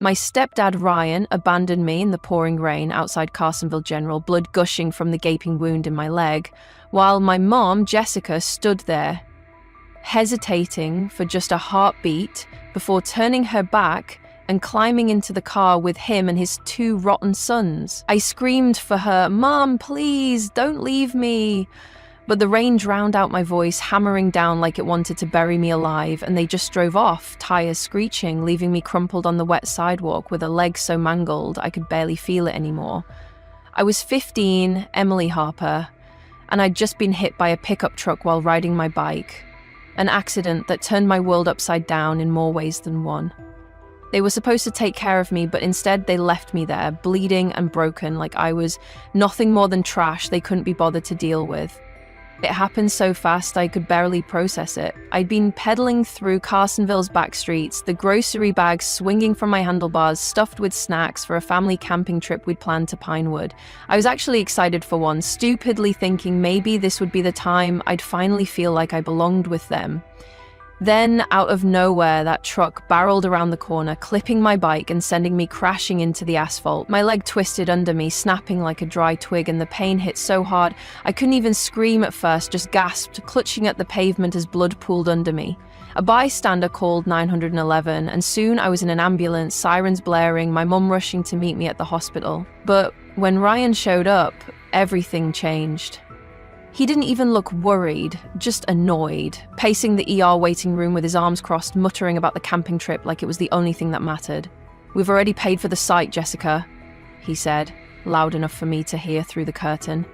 My stepdad Ryan abandoned me in the pouring rain outside Carsonville General, blood gushing from the gaping wound in my leg, while my mom, Jessica, stood there, hesitating for just a heartbeat before turning her back and climbing into the car with him and his 2 rotten sons. I screamed for her, "Mom, please, don't leave me." But the rain drowned out my voice, hammering down like it wanted to bury me alive, and they just drove off, tires screeching, leaving me crumpled on the wet sidewalk with a leg so mangled I could barely feel it anymore. I was 15, Emily Harper, and I'd just been hit by a pickup truck while riding my bike. An accident that turned my world upside down in more ways than one. They were supposed to take care of me, but instead they left me there, bleeding and broken, like I was nothing more than trash they couldn't be bothered to deal with. It happened so fast I could barely process it. I'd been pedaling through Carsonville's back streets, the grocery bags swinging from my handlebars, stuffed with snacks for a family camping trip we'd planned to Pinewood. I was actually excited for one, stupidly thinking maybe this would be the time I'd finally feel like I belonged with them. Then, out of nowhere, that truck barreled around the corner, clipping my bike and sending me crashing into the asphalt. My leg twisted under me, snapping like a dry twig, and the pain hit so hard I couldn't even scream at first, just gasped, clutching at the pavement as blood pooled under me. A bystander called 911, and soon I was in an ambulance, sirens blaring, my mum rushing to meet me at the hospital. But when Ryan showed up, everything changed. He didn't even look worried, just annoyed, pacing the ER waiting room with his arms crossed, muttering about the camping trip like it was the only thing that mattered. "We've already paid for the site, Jessica," he said, loud enough for me to hear through the curtain.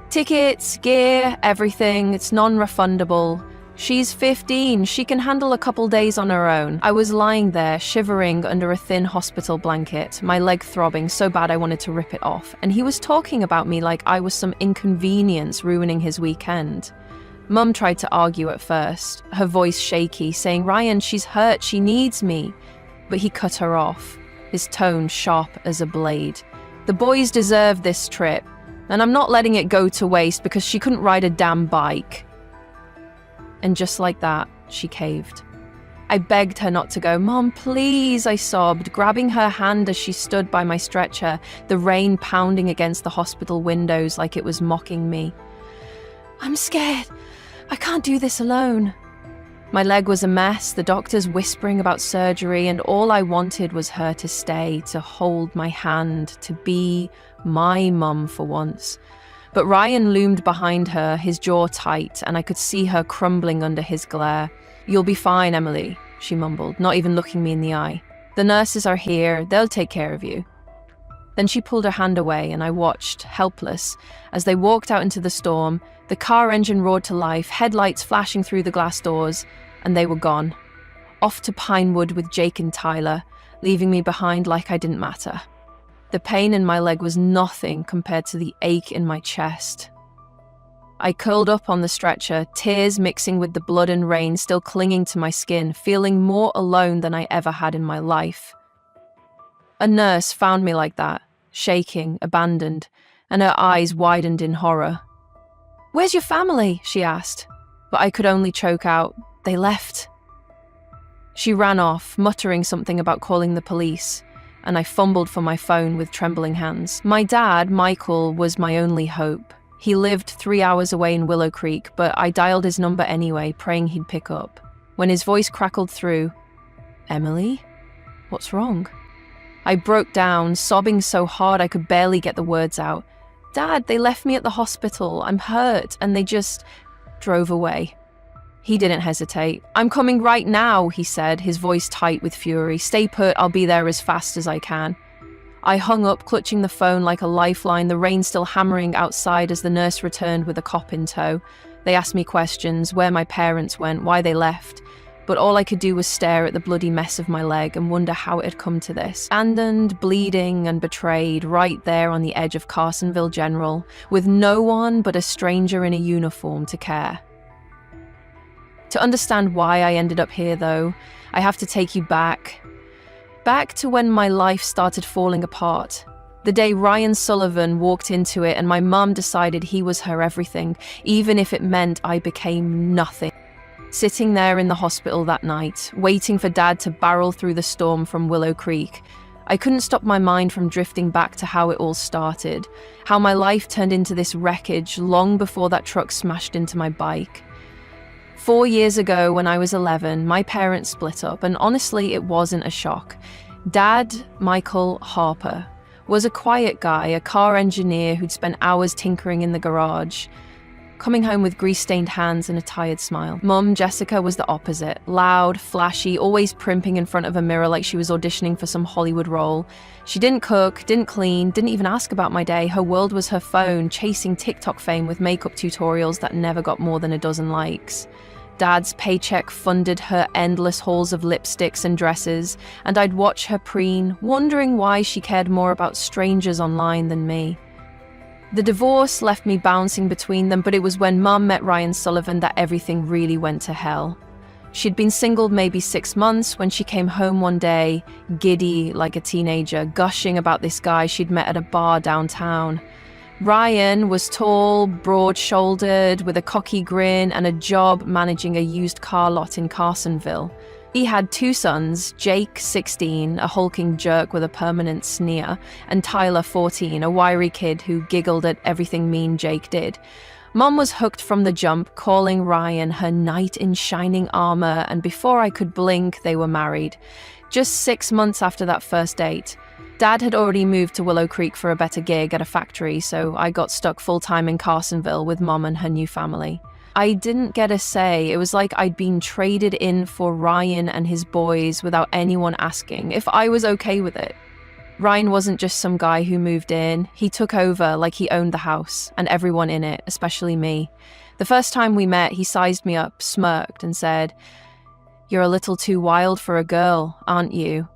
"Tickets, gear, everything, it's non-refundable. She's 15, she can handle a couple days on her own." I was lying there, shivering under a thin hospital blanket, my leg throbbing so bad I wanted to rip it off, and he was talking about me like I was some inconvenience ruining his weekend. Mum tried to argue at first, her voice shaky, saying, "Ryan, she's hurt, she needs me." But he cut her off, his tone sharp as a blade. "The boys deserve this trip, and I'm not letting it go to waste because she couldn't ride a damn bike." And just like that, she caved. I begged her not to go. "Mom, please," I sobbed, grabbing her hand as she stood by my stretcher, the rain pounding against the hospital windows like it was mocking me. "I'm scared. I can't do this alone." My leg was a mess, the doctors whispering about surgery, and all I wanted was her to stay, to hold my hand, to be my mum for once. But Ryan loomed behind her, his jaw tight, and I could see her crumbling under his glare. "You'll be fine, Emily," she mumbled, not even looking me in the eye. "The nurses are here, they'll take care of you." Then she pulled her hand away, and I watched, helpless, as they walked out into the storm. The car engine roared to life, headlights flashing through the glass doors, and they were gone. Off to Pinewood with Jake and Tyler, leaving me behind like I didn't matter. The pain in my leg was nothing compared to the ache in my chest. I curled up on the stretcher, tears mixing with the blood and rain still clinging to my skin, feeling more alone than I ever had in my life. A nurse found me like that, shaking, abandoned, and her eyes widened in horror. "Where's your family?" she asked, but I could only choke out, "They left." She ran off, muttering something about calling the police, and I fumbled for my phone with trembling hands. My dad, Michael, was my only hope. He lived 3 hours away in Willow Creek, but I dialed his number anyway, praying he'd pick up. When his voice crackled through, "Emily? What's wrong?" I broke down, sobbing so hard I could barely get the words out. "Dad, they left me at the hospital. I'm hurt," and they just drove away. He didn't hesitate. "I'm coming right now," he said, his voice tight with fury. "Stay put, I'll be there as fast as I can." I hung up, clutching the phone like a lifeline, the rain still hammering outside as the nurse returned with a cop in tow. They asked me questions, where my parents went, why they left, but all I could do was stare at the bloody mess of my leg and wonder how it had come to this. Abandoned, bleeding, and betrayed, right there on the edge of Carsonville General, with no one but a stranger in a uniform to care. To understand why I ended up here, though, I have to take you back to when my life started falling apart. The day Ryan Sullivan walked into it and my mum decided he was her everything, even if it meant I became nothing. Sitting there in the hospital that night, waiting for Dad to barrel through the storm from Willow Creek, I couldn't stop my mind from drifting back to how it all started, how my life turned into this wreckage long before that truck smashed into my bike. 4 years ago, when I was 11, my parents split up, and honestly, it wasn't a shock. Dad, Michael Harper, was a quiet guy, a car engineer who'd spent hours tinkering in the garage, coming home with grease-stained hands and a tired smile. Mum, Jessica, was the opposite. Loud, flashy, always primping in front of a mirror like she was auditioning for some Hollywood role. She didn't cook, didn't clean, didn't even ask about my day. Her world was her phone, chasing TikTok fame with makeup tutorials that never got more than a dozen likes. Dad's paycheck funded her endless hauls of lipsticks and dresses, and I'd watch her preen, wondering why she cared more about strangers online than me. The divorce left me bouncing between them, but it was when Mum met Ryan Sullivan that everything really went to hell. She'd been single maybe 6 months when she came home one day, giddy like a teenager, gushing about this guy she'd met at a bar downtown. Ryan was tall, broad-shouldered, with a cocky grin and a job managing a used car lot in Carsonville. He had 2 sons, Jake, 16, a hulking jerk with a permanent sneer, and Tyler, 14, a wiry kid who giggled at everything mean Jake did. Mom was hooked from the jump, calling Ryan her knight in shining armor, and before I could blink, they were married. Just 6 months after that first date. Dad had already moved to Willow Creek for a better gig at a factory, so I got stuck full-time in Carsonville with Mom and her new family. I didn't get a say. It was like I'd been traded in for Ryan and his boys without anyone asking if I was okay with it. Ryan wasn't just some guy who moved in. He took over like he owned the house and everyone in it, especially me. The first time we met, he sized me up, smirked, and said, "You're a little too wild for a girl, aren't you?"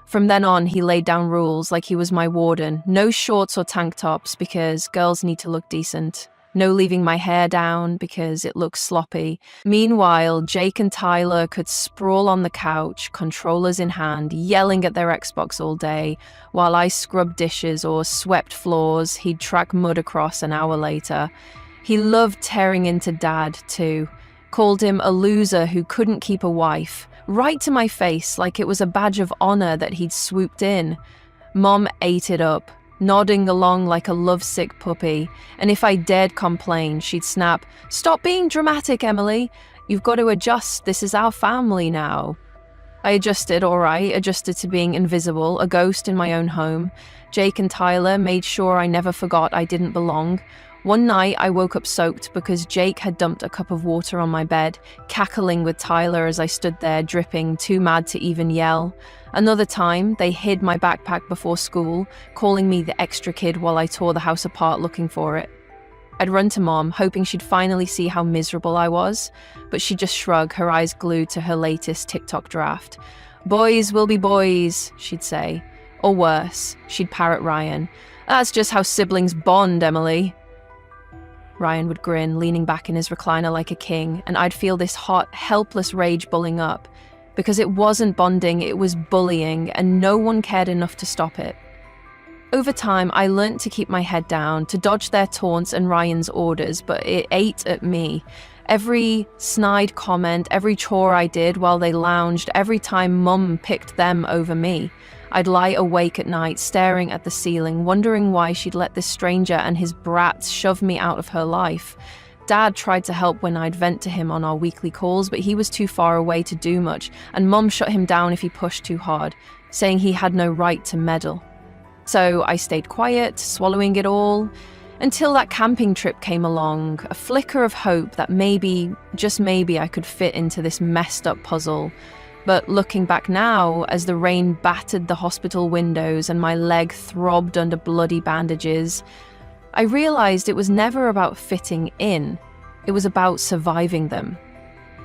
From then on, he laid down rules like he was my warden. No shorts or tank tops because girls need to look decent. No leaving my hair down because it looks sloppy. Meanwhile, Jake and Tyler could sprawl on the couch, controllers in hand, yelling at their Xbox all day, while I scrubbed dishes or swept floors. He'd track mud across an hour later. He loved tearing into Dad, too. Called him a loser who couldn't keep a wife, right to my face like it was a badge of honor that he'd swooped in. Mom ate it up, nodding along like a lovesick puppy, and if I dared complain, she'd snap, "Stop being dramatic, Emily. You've got to adjust. This is our family now." I adjusted, all right, adjusted to being invisible, a ghost in my own home. Jake and Tyler made sure I never forgot I didn't belong. One night, I woke up soaked because Jake had dumped a cup of water on my bed, cackling with Tyler as I stood there, dripping, too mad to even yell. Another time, they hid my backpack before school, calling me the extra kid while I tore the house apart looking for it. I'd run to Mom, hoping she'd finally see how miserable I was, but she'd just shrug, her eyes glued to her latest TikTok draft. "Boys will be boys," she'd say. Or worse, she'd parrot Ryan. "That's just how siblings bond, Emily." Ryan would grin, leaning back in his recliner like a king, and I'd feel this hot, helpless rage bubbling up. Because it wasn't bonding, it was bullying, and no one cared enough to stop it. Over time, I learnt to keep my head down, to dodge their taunts and Ryan's orders, but it ate at me. Every snide comment, every chore I did while they lounged, every time Mum picked them over me. I'd lie awake at night, staring at the ceiling, wondering why she'd let this stranger and his brats shove me out of her life. Dad tried to help when I'd vent to him on our weekly calls, but he was too far away to do much, and Mum shut him down if he pushed too hard, saying he had no right to meddle. So I stayed quiet, swallowing it all, until that camping trip came along, a flicker of hope that maybe, just maybe, I could fit into this messed up puzzle. But looking back now, as the rain battered the hospital windows and my leg throbbed under bloody bandages, I realized it was never about fitting in. It was about surviving them.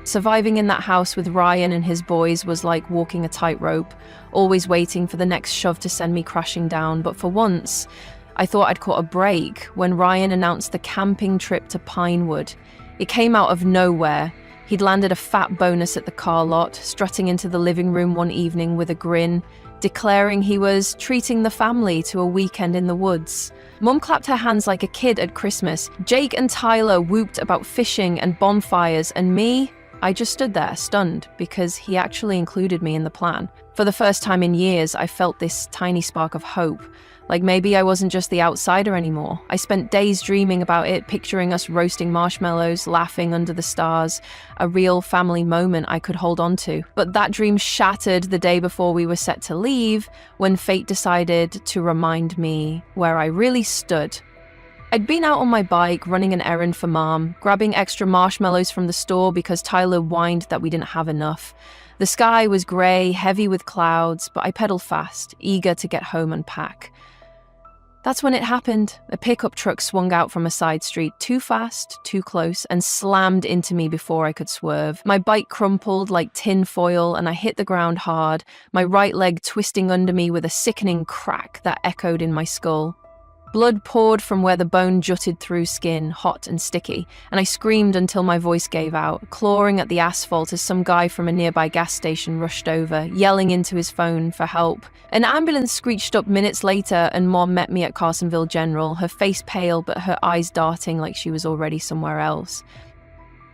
Surviving in that house with Ryan and his boys was like walking a tightrope, always waiting for the next shove to send me crashing down. But for once, I thought I'd caught a break when Ryan announced the camping trip to Pinewood. It came out of nowhere. He'd landed a fat bonus at the car lot, strutting into the living room one evening with a grin, declaring he was treating the family to a weekend in the woods. Mum clapped her hands like a kid at Christmas. Jake and Tyler whooped about fishing and bonfires, and me, I just stood there, stunned, because he actually included me in the plan. For the first time in years, I felt this tiny spark of hope. Like maybe I wasn't just the outsider anymore. I spent days dreaming about it, picturing us roasting marshmallows, laughing under the stars, a real family moment I could hold on to. But that dream shattered the day before we were set to leave, when fate decided to remind me where I really stood. I'd been out on my bike, running an errand for Mom, grabbing extra marshmallows from the store because Tyler whined that we didn't have enough. The sky was grey, heavy with clouds, but I pedaled fast, eager to get home and pack. That's when it happened. A pickup truck swung out from a side street, too fast, too close, and slammed into me before I could swerve. My bike crumpled like tin foil, and I hit the ground hard, my right leg twisting under me with a sickening crack that echoed in my skull. Blood poured from where the bone jutted through skin, hot and sticky, and I screamed until my voice gave out, clawing at the asphalt as some guy from a nearby gas station rushed over, yelling into his phone for help. An ambulance screeched up minutes later, and Mom met me at Carsonville General, her face pale but her eyes darting like she was already somewhere else.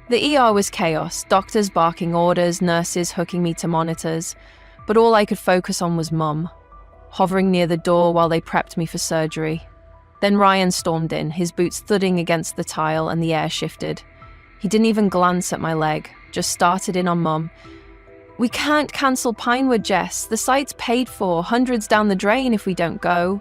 The ER was chaos, doctors barking orders, nurses hooking me to monitors, but all I could focus on was Mum, hovering near the door while they prepped me for surgery. Then Ryan stormed in, his boots thudding against the tile, and the air shifted. He didn't even glance at my leg, just started in on Mum. "We can't cancel Pinewood, Jess. The site's paid for, hundreds down the drain if we don't go.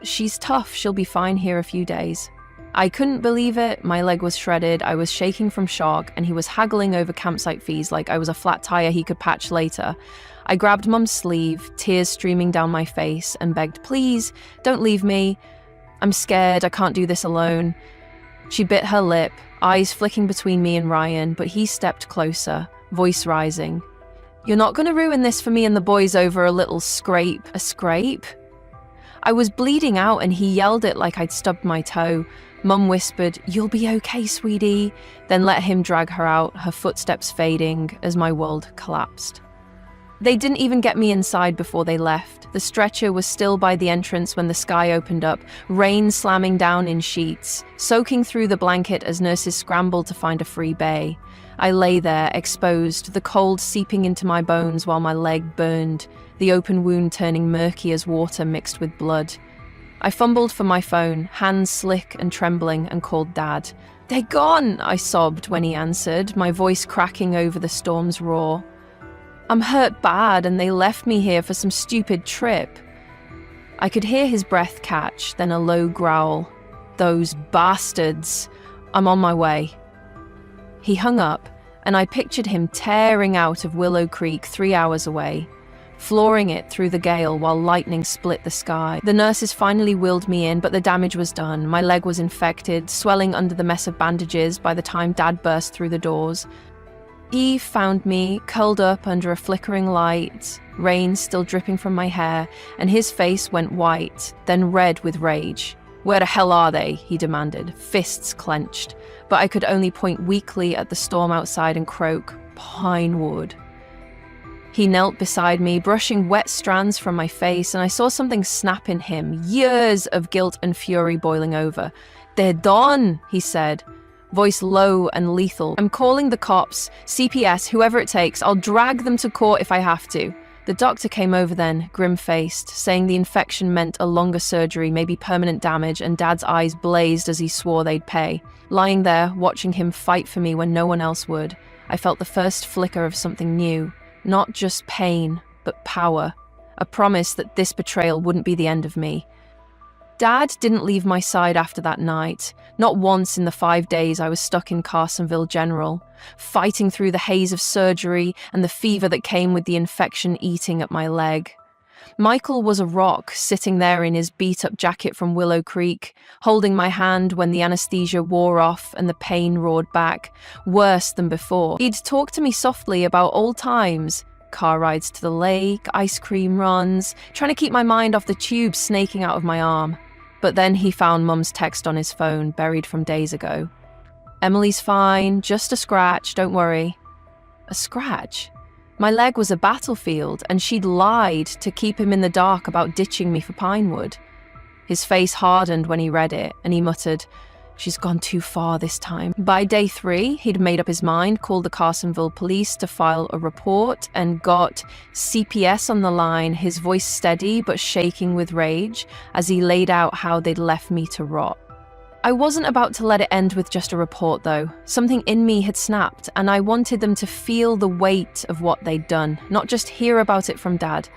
She's tough, she'll be fine here a few days." I couldn't believe it, my leg was shredded, I was shaking from shock, and he was haggling over campsite fees like I was a flat tire he could patch later. I grabbed Mum's sleeve, tears streaming down my face, and begged, "Please, don't leave me. I'm scared, I can't do this alone." She bit her lip, eyes flicking between me and Ryan, but he stepped closer, voice rising. "You're not going to ruin this for me and the boys over a little scrape." "A scrape?" I was bleeding out and he yelled it like I'd stubbed my toe. Mum whispered, "You'll be okay, sweetie," then let him drag her out, her footsteps fading as my world collapsed. They didn't even get me inside before they left. The stretcher was still by the entrance when the sky opened up, rain slamming down in sheets, soaking through the blanket as nurses scrambled to find a free bay. I lay there, exposed, the cold seeping into my bones while my leg burned, the open wound turning murky as water mixed with blood. I fumbled for my phone, hands slick and trembling, and called Dad. "They're gone," I sobbed when he answered, my voice cracking over the storm's roar. "I'm hurt bad and they left me here for some stupid trip." I could hear his breath catch, then a low growl. "Those bastards. I'm on my way." He hung up, and I pictured him tearing out of Willow Creek 3 hours away, flooring it through the gale while lightning split the sky. The nurses finally wheeled me in, but the damage was done. My leg was infected, swelling under the mess of bandages by the time Dad burst through the doors. Eve found me, curled up under a flickering light, rain still dripping from my hair, and his face went white, then red with rage. "Where the hell are they?" he demanded, fists clenched, but I could only point weakly at the storm outside and croak, "Pinewood." He knelt beside me, brushing wet strands from my face, and I saw something snap in him, years of guilt and fury boiling over. "They're done," he said, voice low and lethal. "I'm calling the cops, CPS, whoever it takes. I'll drag them to court if I have to." The doctor came over then, grim-faced, saying the infection meant a longer surgery, maybe permanent damage, and Dad's eyes blazed as he swore they'd pay. Lying there, watching him fight for me when no one else would, I felt the first flicker of something new. Not just pain, but power. A promise that this betrayal wouldn't be the end of me. Dad didn't leave my side after that night. Not once in the 5 days I was stuck in Carsonville General, fighting through the haze of surgery and the fever that came with the infection eating at my leg. Michael was a rock, sitting there in his beat-up jacket from Willow Creek, holding my hand when the anesthesia wore off and the pain roared back, worse than before. He'd talk to me softly about old times, car rides to the lake, ice cream runs, trying to keep my mind off the tube snaking out of my arm. But then he found Mum's text on his phone, buried from days ago. "Emily's fine, just a scratch, don't worry." A scratch? My leg was a battlefield, and she'd lied to keep him in the dark about ditching me for Pinewood. His face hardened when he read it, and he muttered, She's gone too far this time. By day 3, he'd made up his mind, called the Carsonville police to file a report, and got CPS on the line, his voice steady but shaking with rage as he laid out how they'd left me to rot. I wasn't about to let it end with just a report, though. Something in me had snapped, and I wanted them to feel the weight of what they'd done, not just hear about it from Dad.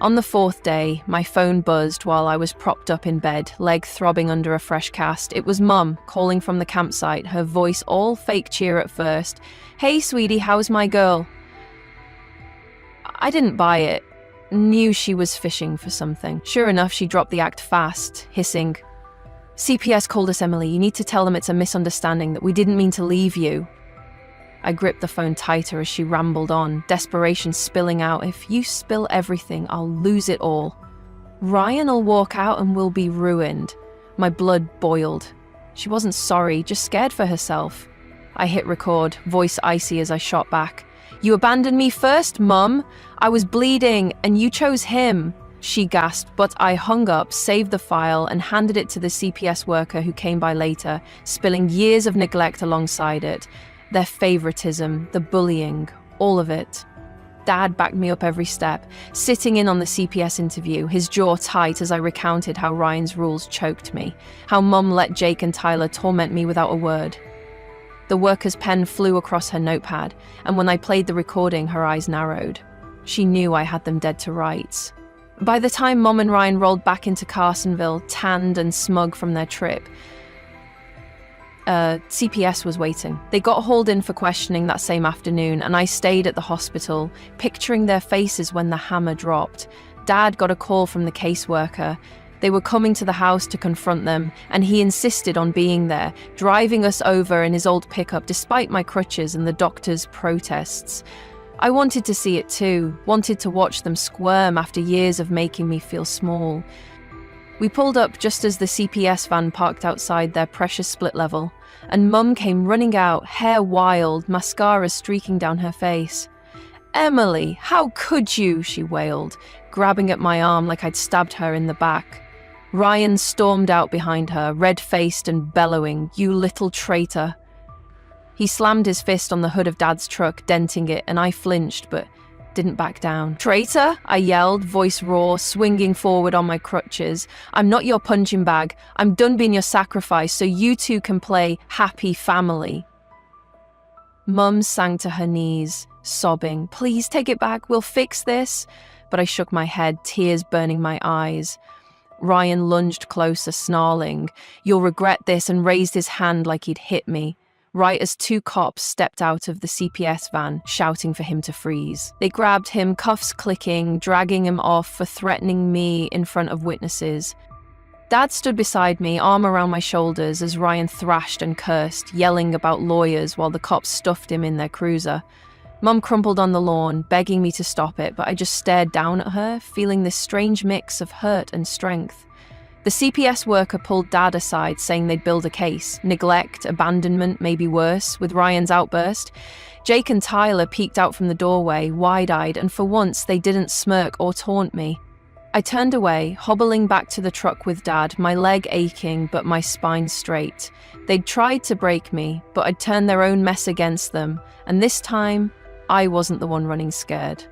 On the 4th day, my phone buzzed while I was propped up in bed, leg throbbing under a fresh cast. It was Mum, calling from the campsite, her voice all fake cheer at first. "Hey, sweetie, how's my girl?" I didn't buy it. Knew she was fishing for something. Sure enough, she dropped the act fast, hissing, "CPS called us, Emily. You need to tell them it's a misunderstanding, that we didn't mean to leave you." I gripped the phone tighter as she rambled on, desperation spilling out. "If you spill everything, I'll lose it all. Ryan'll walk out and we'll be ruined." My blood boiled. She wasn't sorry, just scared for herself. I hit record, voice icy as I shot back. "You abandoned me first, Mum. I was bleeding, and you chose him." She gasped, but I hung up, saved the file, and handed it to the CPS worker who came by later, spilling years of neglect alongside it. Their favoritism, the bullying, all of it. Dad backed me up every step, sitting in on the CPS interview, his jaw tight as I recounted how Ryan's rules choked me, how Mum let Jake and Tyler torment me without a word. The worker's pen flew across her notepad, and when I played the recording, her eyes narrowed. She knew I had them dead to rights. By the time Mom and Ryan rolled back into Carsonville, tanned and smug from their trip, CPS was waiting. They got hauled in for questioning that same afternoon, and I stayed at the hospital, picturing their faces when the hammer dropped. Dad got a call from the caseworker. They were coming to the house to confront them, and he insisted on being there, driving us over in his old pickup despite my crutches and the doctor's protests. I wanted to see it too, wanted to watch them squirm after years of making me feel small. We pulled up just as the CPS van parked outside their precious split level, and Mum came running out, hair wild, mascara streaking down her face. "Emily, how could you?" she wailed, grabbing at my arm like I'd stabbed her in the back. Ryan stormed out behind her, red-faced and bellowing, "You little traitor." He slammed his fist on the hood of Dad's truck, denting it, and I flinched, but didn't back down. "Traitor?" I yelled, voice raw, swinging forward on my crutches. "I'm not your punching bag. I'm done being your sacrifice, so you two can play happy family." Mum sank to her knees, sobbing, "Please take it back, we'll fix this." But I shook my head, tears burning my eyes. Ryan lunged closer, snarling, "You'll regret this," and raised his hand like he'd hit me. Right as 2 cops stepped out of the CPS van, shouting for him to freeze. They grabbed him, cuffs clicking, dragging him off for threatening me in front of witnesses. Dad stood beside me, arm around my shoulders, as Ryan thrashed and cursed, yelling about lawyers while the cops stuffed him in their cruiser. Mum crumpled on the lawn, begging me to stop it, but I just stared down at her, feeling this strange mix of hurt and strength. The CPS worker pulled Dad aside, saying they'd build a case. Neglect, abandonment, maybe worse, with Ryan's outburst. Jake and Tyler peeked out from the doorway, wide-eyed, and for once they didn't smirk or taunt me. I turned away, hobbling back to the truck with Dad, my leg aching but my spine straight. They'd tried to break me, but I'd turned their own mess against them, and this time, I wasn't the one running scared.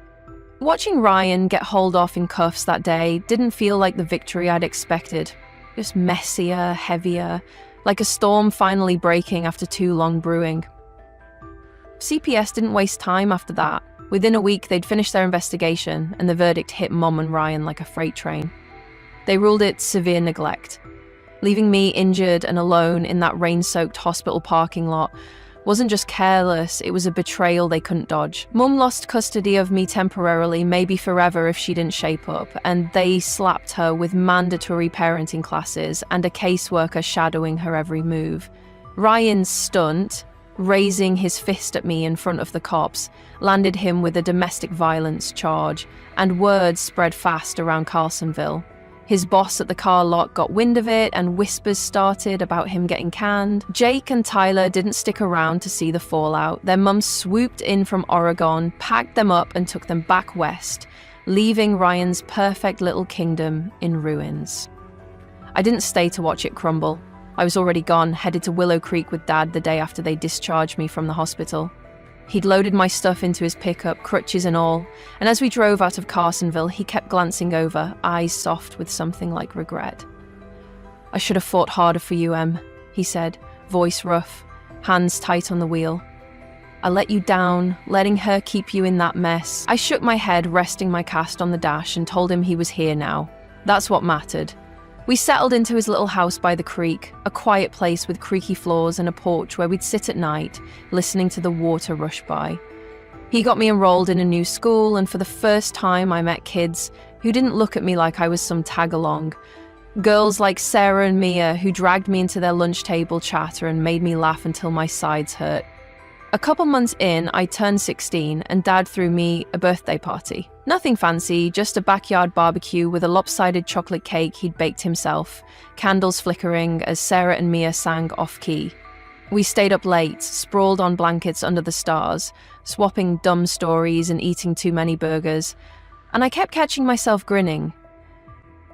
Watching Ryan get hauled off in cuffs that day didn't feel like the victory I'd expected. Just messier, heavier, like a storm finally breaking after too long brewing. CPS didn't waste time after that. Within a week, they'd finished their investigation, and the verdict hit Mom and Ryan like a freight train. They ruled it severe neglect. Leaving me injured and alone in that rain-soaked hospital parking lot wasn't just careless, it was a betrayal they couldn't dodge. Mum lost custody of me temporarily, maybe forever if she didn't shape up, and they slapped her with mandatory parenting classes and a caseworker shadowing her every move. Ryan's stunt, raising his fist at me in front of the cops, landed him with a domestic violence charge, and word spread fast around Carsonville. His boss at the car lot got wind of it, and whispers started about him getting canned. Jake and Tyler didn't stick around to see the fallout. Their mum swooped in from Oregon, packed them up, and took them back west, leaving Ryan's perfect little kingdom in ruins. I didn't stay to watch it crumble. I was already gone, headed to Willow Creek with Dad the day after they discharged me from the hospital. He'd loaded my stuff into his pickup, crutches and all, and as we drove out of Carsonville, he kept glancing over, eyes soft with something like regret. "I should have fought harder for you, Em," he said, voice rough, hands tight on the wheel. "I let you down, letting her keep you in that mess." I shook my head, resting my cast on the dash, and told him he was here now. That's what mattered. We settled into his little house by the creek, a quiet place with creaky floors and a porch where we'd sit at night, listening to the water rush by. He got me enrolled in a new school, and for the first time I met kids who didn't look at me like I was some tag-along. Girls like Sarah and Mia who dragged me into their lunch table chatter and made me laugh until my sides hurt. A couple months in, I turned 16 and Dad threw me a birthday party. Nothing fancy, just a backyard barbecue with a lopsided chocolate cake he'd baked himself, candles flickering as Sarah and Mia sang off-key. We stayed up late, sprawled on blankets under the stars, swapping dumb stories and eating too many burgers, and I kept catching myself grinning.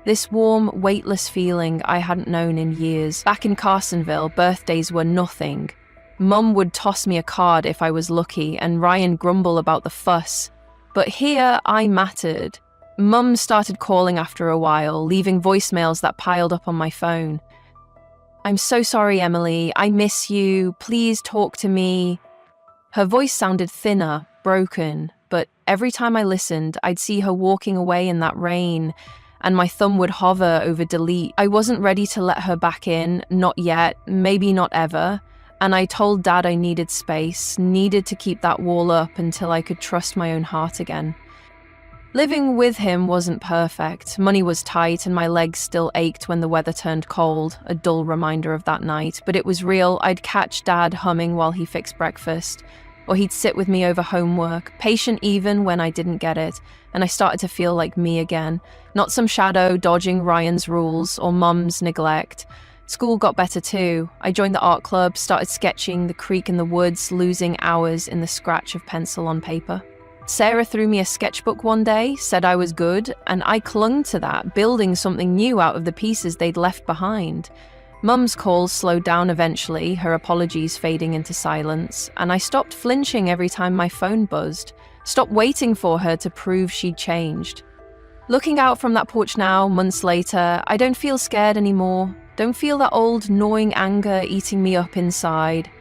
This warm, weightless feeling I hadn't known in years. Back in Carsonville, birthdays were nothing. Mum would toss me a card if I was lucky, and Ryan grumble about the fuss. But here, I mattered. Mum started calling after a while, leaving voicemails that piled up on my phone. "I'm so sorry, Emily. I miss you. Please talk to me." Her voice sounded thinner, broken, but every time I listened, I'd see her walking away in that rain, and my thumb would hover over delete. I wasn't ready to let her back in, not yet, maybe not ever. And I told Dad I needed space, needed to keep that wall up until I could trust my own heart again. Living with him wasn't perfect. Money was tight and my legs still ached when the weather turned cold, a dull reminder of that night. But it was real. I'd catch Dad humming while he fixed breakfast, or he'd sit with me over homework, patient even when I didn't get it. And I started to feel like me again, not some shadow dodging Ryan's rules or Mum's neglect. School got better too. I joined the art club, started sketching the creek and the woods, losing hours in the scratch of pencil on paper. Sarah threw me a sketchbook one day, said I was good, and I clung to that, building something new out of the pieces they'd left behind. Mum's calls slowed down eventually, her apologies fading into silence, and I stopped flinching every time my phone buzzed, stopped waiting for her to prove she'd changed. Looking out from that porch now, months later, I don't feel scared anymore. Don't feel that old gnawing anger eating me up inside.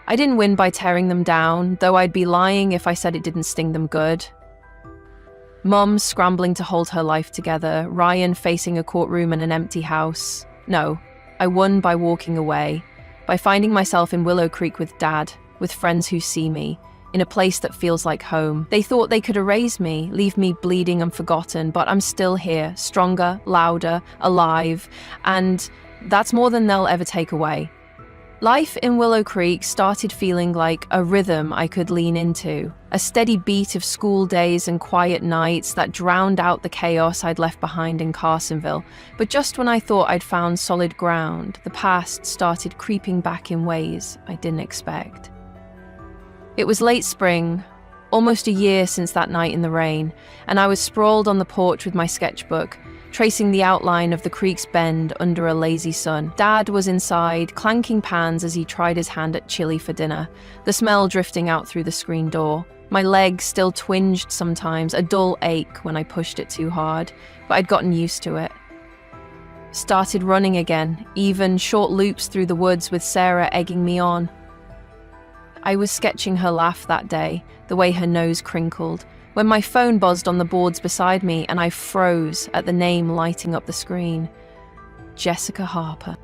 I didn't win by tearing them down, though I'd be lying if I said it didn't sting them good. Mum scrambling to hold her life together, Ryan facing a courtroom and an empty house. No, I won by walking away, by finding myself in Willow Creek with Dad, with friends who see me, in a place that feels like home. They thought they could erase me, leave me bleeding and forgotten, but I'm still here, stronger, louder, alive, and that's more than they'll ever take away. Life in Willow Creek started feeling like a rhythm I could lean into, a steady beat of school days and quiet nights that drowned out the chaos I'd left behind in Carsonville. But just when I thought I'd found solid ground, the past started creeping back in ways I didn't expect. It was late spring, almost a year since that night in the rain, and I was sprawled on the porch with my sketchbook, tracing the outline of the creek's bend under a lazy sun. Dad was inside, clanking pans as he tried his hand at chili for dinner, the smell drifting out through the screen door. My leg still twinged sometimes, a dull ache when I pushed it too hard, but I'd gotten used to it. Started running again, even short loops through the woods with Sarah egging me on. I was sketching her laugh that day, the way her nose crinkled, when my phone buzzed on the boards beside me and I froze at the name lighting up the screen. Jessica Harper.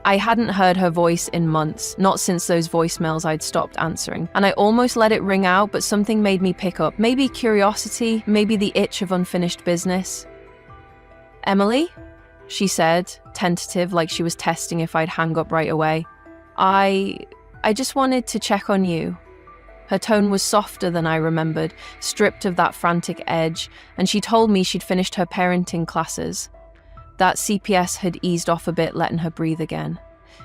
I hadn't heard her voice in months, not since those voicemails I'd stopped answering, and I almost let it ring out, but something made me pick up. Maybe curiosity, maybe the itch of unfinished business. "Emily?" she said, tentative, like she was testing if I'd hang up right away. I just wanted to check on you." Her tone was softer than I remembered, stripped of that frantic edge, and she told me she'd finished her parenting classes. That CPS had eased off a bit, letting her breathe again.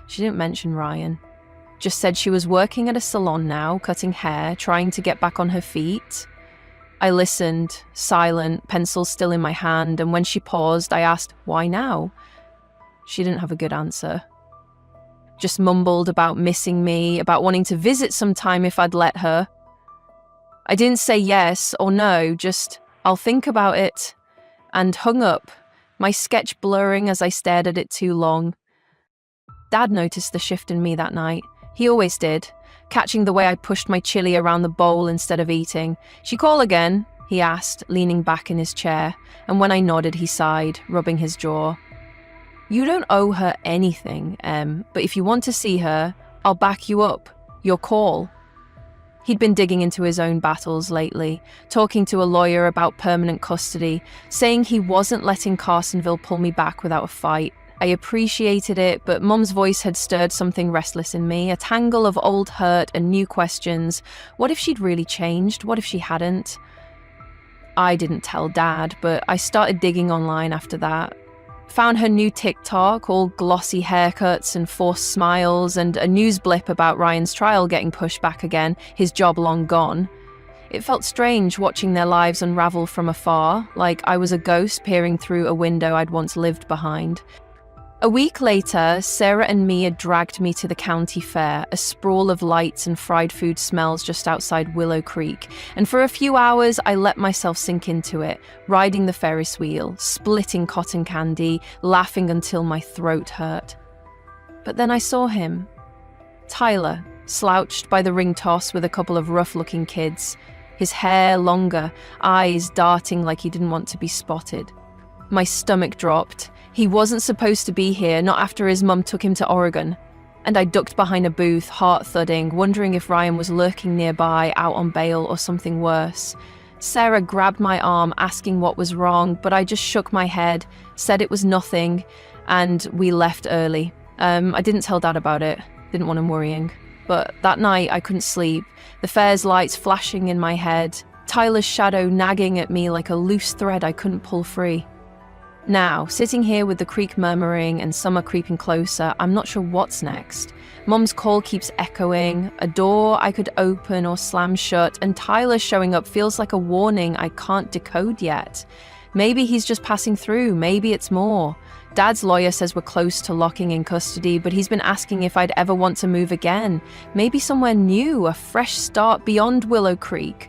She didn't mention Ryan. Just said she was working at a salon now, cutting hair, trying to get back on her feet. I listened, silent, pencil still in my hand, and when she paused, I asked, "Why now?" She didn't have a good answer. just mumbled about missing me, about wanting to visit sometime if I'd let her. I didn't say yes or no, just, I'll think about it, and hung up, my sketch blurring as I stared at it too long. Dad noticed the shift in me that night. He always did, catching the way I pushed my chili around the bowl instead of eating. "She call again?" he asked, leaning back in his chair, and when I nodded, he sighed, rubbing his jaw. "You don't owe her anything, but if you want to see her, I'll back you up. Your call." He'd been digging into his own battles lately, talking to a lawyer about permanent custody, saying he wasn't letting Carsonville pull me back without a fight. I appreciated it, but Mum's voice had stirred something restless in me, a tangle of old hurt and new questions. What if she'd really changed? What if she hadn't? I didn't tell Dad, but I started digging online after that. Found her new TikTok, all glossy haircuts and forced smiles, and a news blip about Ryan's trial getting pushed back again, his job long gone. It felt strange watching their lives unravel from afar, like I was a ghost peering through a window I'd once lived behind. A week later, Sarah and Mia dragged me to the county fair, a sprawl of lights and fried food smells just outside Willow Creek, and for a few hours I let myself sink into it, riding the Ferris wheel, splitting cotton candy, laughing until my throat hurt. But then I saw him. Tyler, slouched by the ring toss with a couple of rough-looking kids, his hair longer, eyes darting like he didn't want to be spotted. My stomach dropped. He wasn't supposed to be here, not after his mum took him to Oregon. And I ducked behind a booth, heart thudding, wondering if Ryan was lurking nearby, out on bail or something worse. Sarah grabbed my arm, asking what was wrong, but I just shook my head, said it was nothing, and we left early. I didn't tell Dad about it, didn't want him worrying. But that night I couldn't sleep, the fair's lights flashing in my head, Tyler's shadow nagging at me like a loose thread I couldn't pull free. Now, sitting here with the creek murmuring and summer creeping closer, I'm not sure what's next. Mum's call keeps echoing, a door I could open or slam shut, and Tyler showing up feels like a warning I can't decode yet. Maybe he's just passing through, maybe it's more. Dad's lawyer says we're close to locking in custody, but he's been asking if I'd ever want to move again. Maybe somewhere new, a fresh start beyond Willow Creek.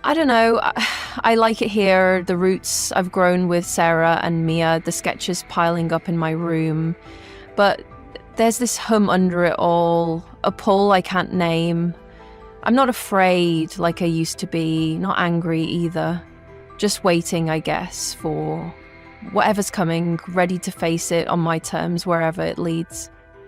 I don't know, I like it here, the roots I've grown with Sarah and Mia, the sketches piling up in my room. But there's this hum under it all, a pull I can't name. I'm not afraid like I used to be, not angry either. Just waiting, I guess, for whatever's coming, ready to face it on my terms wherever it leads.